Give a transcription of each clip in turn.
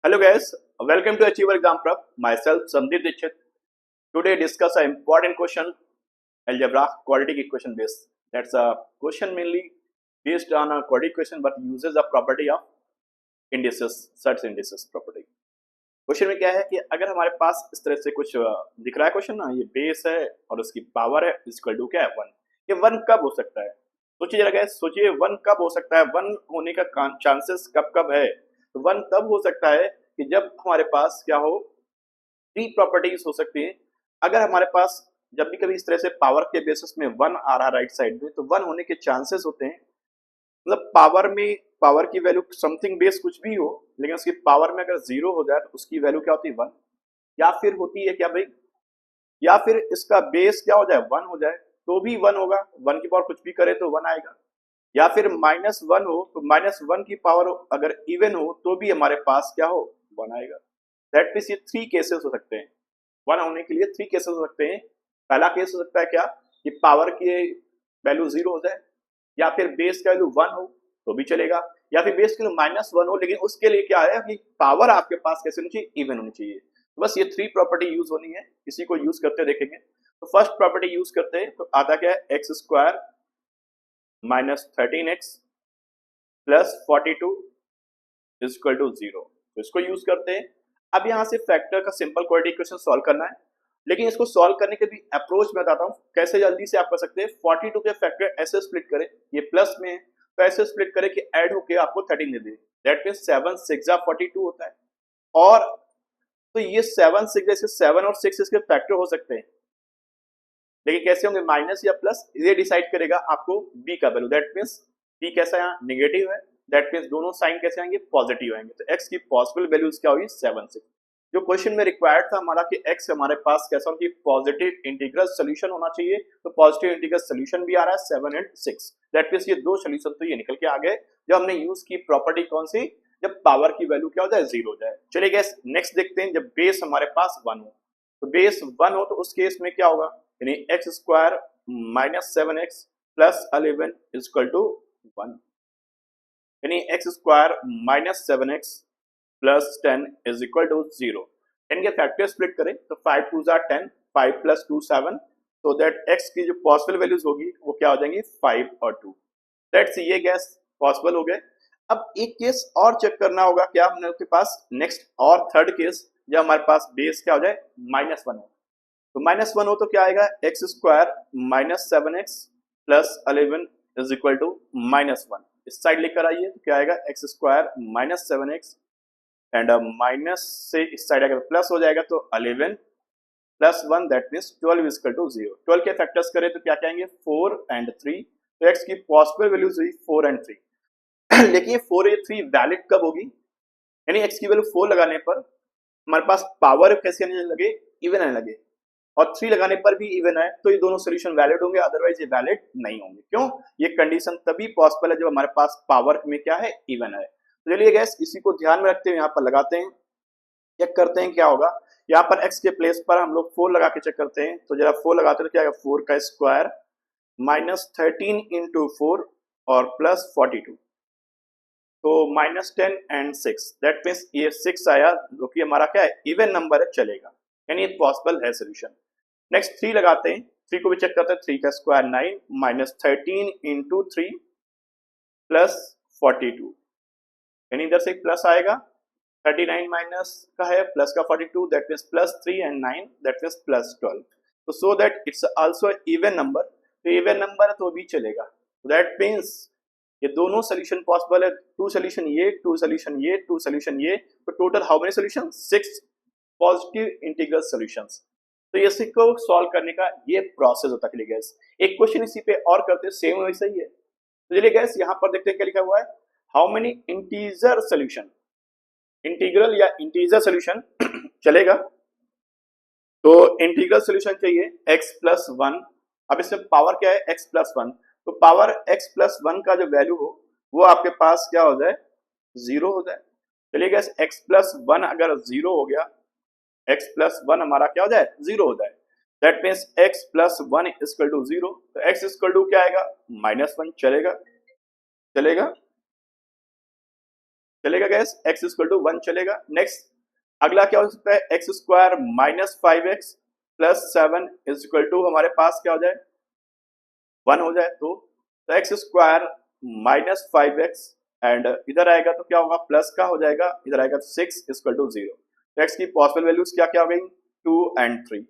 Hello guys, welcome to Achiever Exam Prep. Myself Sandeep Dixit. Today discuss an important question, algebra quadratic equation based. That's a question mainly based on a quadratic equation but uses the property of indices, such indices property. Question में क्या है कि अगर हमारे पास इस तरह से कुछ दिख रहा है क्वेश्चन ना, ये बेस है और उसकी पावर है इक्वल टू क्या है 1। ये 1 कब हो सकता है? सोचिए जरा guys, सोचिए 1 कब हो सकता है? 1 होने का चांसेस कब कब है? तो 1 तब हो सकता है कि जब हमारे पास क्या हो, 3 प्रॉपर्टीज हो सकती हैं। अगर हमारे पास जब भी कभी इस तरह से पावर के बेसिस में 1 आ रहा राइट साइड में, तो 1 होने के चांसेस होते हैं। मतलब पावर की वैल्यू समथिंग बेस कुछ भी हो, लेकिन उसकी पावर में अगर 0 हो जाए तो उसकी वैल्यू क्या होती है 1। या फिर होती है क्या भाई, या फिर इसका बेस क्या हो जाए 1 हो जाए तो भी 1 होगा, 1 की पावर कुछ भी करे तो 1 आएगा। या फिर -1 हो तो -1 की पावर अगर इवन हो तो भी हमारे पास क्या हो 1 आएगा। दैट मीन्स ये 3 केसेस हो सकते हैं। 1 होने के लिए 3 केसेस हो सकते हैं। पहला केस हो सकता है क्या कि पावर की वैल्यू 0 हो जाए, या फिर बेस का वैल्यू 1 हो तो भी चलेगा, या फिर बेस की वैल्यू -1 हो, लेकिन उसके लिए क्या है कि पावर आपके पास कैसे होनी चाहिए, इवन होनी चाहिए। तो बस ये 3 प्रॉपर्टी यूज होनी है, इसी को यूज करते देखेंगे। तो फर्स्ट प्रॉपर्टी यूज करते हैं तो आता क्या है x square -13x plus 42 is equal to 0। तो इसको यूज करते हैं। अब यहाँ से फैक्टर का सिंपल क्वाड्रेटिक इक्वेशन सॉल्व करना है, लेकिन इसको सॉल्व करने के भी अप्रोच मैं बताता हूँ कैसे जल्दी से आप कर सकते हैं। 42 के फैक्टर ऐसे स्प्लिट करें, ये प्लस में है तो ऐसे स्प्लिट करें कि ऐड होके आपको 13 दे दे। दैट मींस 7 6 42 होता है। और तो ये 7 6 जैसे 7 और 6 इसके फैक्टर हो सकते हैं, लेकिन कैसे होंगे, माइनस या प्लस, ये डिसाइड करेगा आपको बी का वैल्यू। दैट मींस बी कैसा यहाँ नेगेटिव है, दैट मींस दोनों साइन कैसे आएंगे, पॉजिटिव आएंगे। तो एक्स की पॉसिबल वैल्यूज क्या होगी 7 6। जो क्वेश्चन में रिक्वायर्ड था हमारा कि एक्स हमारे पास कैसा होगी, पॉजिटिव इंटीग्रल सोल्यूशन होना चाहिए, तो पॉजिटिव इंटीग्रल सोल्यूशन भी आ रहा है 7 एंड 6। दैट मींस ये दो सोल्यूशन तो ये निकल के आ गए। जो हमने यूज की प्रॉपर्टी कौन सी, जब पावर की वैल्यू क्या हो जाए 0 हो जाए। चलिए गैस नेक्स्ट देखते हैं, जब बेस हमारे पास 1 हो, तो बेस 1 हो तो उस केस में क्या होगा, यानी x square -7x plus 11 is equal to 1, यानी x square -7x plus 10 is equal to 0। 10 के फैक्टर स्प्लिट करें तो 5 2 जार 10, 5 प्लस 2 7, सो दैट x की जो पॉसिबल वैल्यूज होगी वो क्या हो जाएंगी 5 और 2। दैट्स ये गैस पॉसिबल हो गए। अब एक केस और चेक करना होगा क्या हमने के पास, नेक्स्ट और थर्ड केस, जब हमारे पास बेस क्या हो जाए -1 हो। तो -1 हो तो क्या आएगा, x square -7x plus 11 is equal to -1। इस साइड लेकर आइए तो क्या आएगा, x square -7x and minus से इस साइड अगर प्लस हो जाएगा तो 11 plus 1 that means 12 is equal to 0। 12 के फैक्टर्स करें तो क्या कहेंगे 4 एंड 3। तो एक्स की पॉसिबल वैल्यूज हुई 4 एंड 3। लेकिन 4 या 3 वैलिड कब होगी, यानी एक्स की वैल्यू 4 लगाने पर हमारे पास पावर कैसे आने लगे, इवन आने लगे, और 3 लगाने पर भी इवन है, तो ये दोनों सोल्यूशन वैलिड होंगे, अदरवाइज ये वैलिड नहीं होंगे। क्यों, ये कंडीशन तभी पॉसिबल है जब हमारे पास पावर में क्या है, इवन है। तो चलिए गैस इसी को ध्यान में रखते हुए यहाँ पर लगाते हैं, चेक करते हैं क्या होगा। यहाँ पर x के प्लेस पर हम लोग 4 लगा के चेक करते हैं, तो जरा 4 लगाते हैं तो क्या आएगा, 4 का स्क्वायर -13 इंटू 4 और प्लस 42, तो -10 एंड 6, दैट मीन्स ये 6 आया जो कि हमारा क्या है, इवन नंबर है, चलेगा, यानी ये पॉसिबल है सोल्यूशन। नेक्स्ट 3 लगाते हैं, 3 को भी चेक करते हैं, 3 का स्क्वायर 9 -13 इंटू 3 प्लस 42, यानी इधर से प्लस आएगा, 39 माइनस का है प्लस का 42, that means plus 3 and 9 that means plus 12। तो so that it's also even number, तो इवन नंबर है तो भी चलेगा। दैट मीन्स ये दोनों सोल्यूशन पॉसिबल है, 2 सोल्यूशन ये, 2 सोल्यूशन ये, 2 सोल्यूशन ये, तो total how many solution, 6 positive integral solutions. तो इसी को सॉल्व करने का ये प्रोसेस होता है। गैस एक क्वेश्चन इसी पे और करते हैं, सेम वैसा ही है। तो चलिए गैस यहाँ पर देखते हैं क्या लिखा हुआ है, how many integer solution, integral या इंटीजर सोल्यूशन चलेगा। तो इंटीग्रल सोल्यूशन चाहिए x प्लस 1। अब इसमें पावर क्या है, x प्लस 1, तो पावर x प्लस 1 का जो वैल्यू हो वो आपके पास क्या हो जाए, 0 हो जाए। चलिए गैस x प्लस 1 अगर 0 हो गया, x प्लस 1 हमारा क्या हो जाए, 0 हो जाए। That means x plus 1 equal to 0, तो x इक्वल टू क्या आएगा, -1, चलेगा, चलेगा। चलेगा गैस, x इक्वल टू 1 चलेगा। नेक्स्ट अगला क्या हो सकता है, x square minus 5x plus 7 is equal to हमारे पास क्या हो जाए 1 हो जाए। तो x square minus 5x and इधर आएगा तो क्या होगा प्लस का हो जाएगा, इधर आएगा 6 इक्वल टू 0। तो x की पॉसिबल वैल्यूज क्या क्या हो गई 2 एंड 3,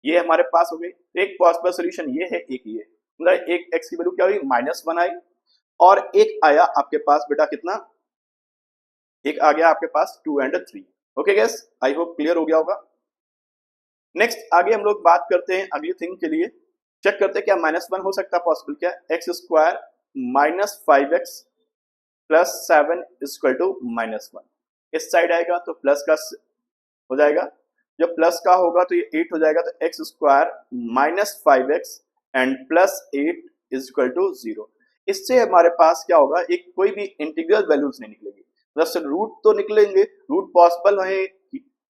ये हमारे पास हो गई। एक पॉसिबल सोल्यूशन ये है, एक ये मतलब एक x की वैल्यू क्या हुई -1 आई और एक आया आपके पास बेटा कितना, एक आ गया आपके पास 2 and 3। Okay gas, I hope clear हो गया होगा। नेक्स्ट आगे हम लोग बात करते हैं अगली थिंग के लिए, चेक करते हैं क्या -1 हो सकता है पॉसिबल, क्या x square minus 5x plus 7 equal to -1। इस साइड आएगा तो प्लस का हो जाएगा, जब प्लस का होगा तो ये 8 हो जाएगा, तो x square minus 5x and plus 8 equal to 0। इससे हमारे पास क्या होगा, एक कोई भी इंटीग्रल वैल्यूज नहीं निकलेगी, बस रूट तो निकलेंगे, रूट पॉसिबल है,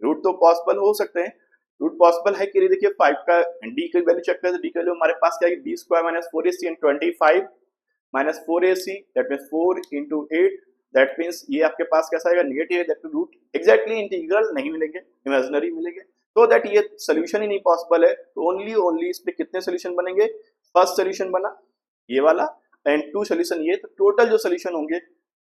रूट तो पॉसिबल हो सकते हैं, रूट पॉसिबल है कि देखिए 5 का डी की वैल्यू चेक करें तो डी की वैल्यू हमारे पास क्या है B square minus 4ac and 25 minus 4ac that means 4 into 8 that means ये आपके पास कैसा आएगा नेगेटिव है, दैट रूट एग्जैक्टली इंटीग्रल नहीं मिलेंगे, इमेजिनरी मिलेंगे, तो दैट ये सोल्यूशन ही नहीं पॉसिबल है। तो ओनली इस पे कितने सोल्यूशन बनेंगे, फर्स्ट सोल्यूशन बना ये वाला एंड 2 सोल्यूशन ये, तो टोटल जो सोल्यूशन होंगे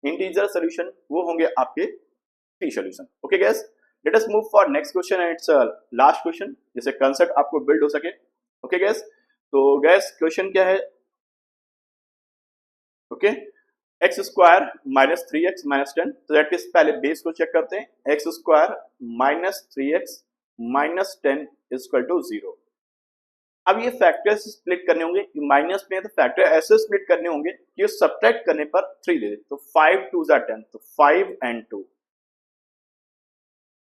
इंटीजर सोल्यूशन वो होंगे आपके 3 solution. Okay guys, let us move for next question and it's last question जिससे कांसेप्ट आपको बिल्ड हो सके। ओके गाइस, तो गाइस क्वेश्चन क्या है, okay x square minus 3x minus 10, तो दैट इज पहले बेस को चेक करते हैं, x square minus 3x minus 10 equal to 0। अब ये फैक्टर्स स्प्लिट करने होंगे, माइनस में है तो फैक्टर ऐसे स्प्लिट करने होंगे कि सब्ट्रैक्ट करने पर 3 ले, तो 5 2 10, तो 5 एंड 2।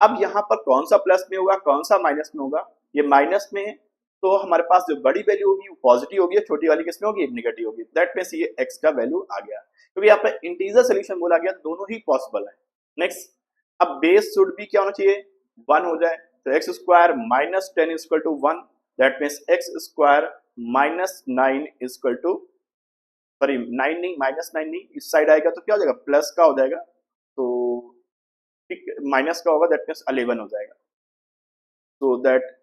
अब यहाँ पर कौन सा प्लस में होगा कौन सा माइनस में होगा, ये माइनस में है तो हमारे पास जो बड़ी वैल्यू होगी वो पॉजिटिव होगी, छोटी वाली किसमें होगी नेगेटिव होगी, दैट मींस ये x का वैल्यू आ गया, क्योंकि यहाँ पे इंटीजर सोल्यूशन बोला गया दोनों ही पॉसिबल है। नेक्स्ट अब बेस शुड भी क्या होना चाहिए 1 हो जाए, तो x square minus 10 equal to 1 that means x square minus 9 equal to, sorry 9 नहीं -9 नहीं, इस साइड आएगा तो क्या हो जाएगा प्लस का हो जाएगा, तो माइनस का होगा दैट मींस 11 हो जाएगा, तो दैट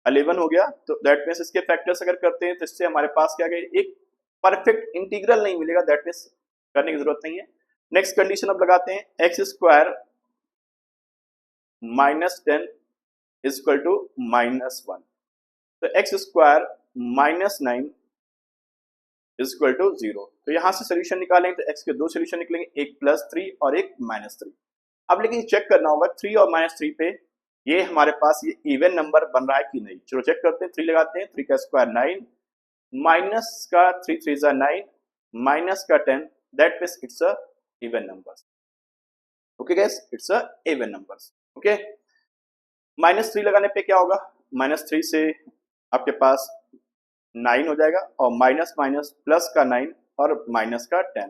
11 हो गया, तो दैट मींस इसके फैक्टर्स अगर करते हैं तो इससे हमारे पास क्या गया एक परफेक्ट इंटीग्रल नहीं मिलेगा, दैट मींस करने की जरूरत नहीं है। नेक्स्ट कंडीशन अब लगाते हैं x square minus 10 equal to -1, तो x square minus 9 equal to 0। तो यहां से सोल्यूशन निकालेंगे तो एक्स के दो सोल्यूशन निकलेंगे, एक +3 और एक -3। अब लेकिन चेक करना होगा 3 और -3 पे ये हमारे पास ये इवन नंबर बन रहा है कि नहीं, चलो चेक करते हैं। 3 लगाते हैं, 3 का स्क्वायर 9 माइनस का 3 3 जा 9 माइनस का 10 that means it's a even numbers. Okay guys, it's a even numbers. Okay -3 लगाने पे क्या होगा, -3 से आपके पास 9 हो जाएगा और माइनस माइनस प्लस का 9 और माइनस का 10,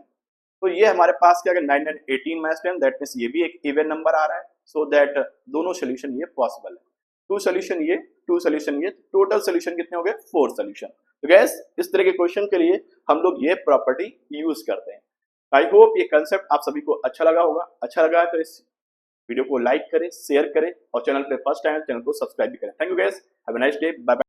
तो ये हमारे पास क्या 9 9 18 माइनस 10 दैट मींस ये भी एक इवन नंबर आ रहा है, सो दैट दोनों सोल्यूशन ये पॉसिबल है, 2 सोल्यूशन ये 2 सोल्यूशन ये, टोटल सोल्यूशन कितने हो गए 4 सोल्यूशन। तो गैस इस तरह के क्वेश्चन के लिए हम लोग ये प्रॉपर्टी यूज करते हैं। आई होप ये कंसेप्ट आप सभी को अच्छा लगा होगा, अच्छा लगा है तो इस वीडियो को लाइक करें, शेयर करें और चैनल पे फर्स्ट टाइम चैनल को सब्सक्राइब भी करें। Thank you guys, have a nice day, bye bye.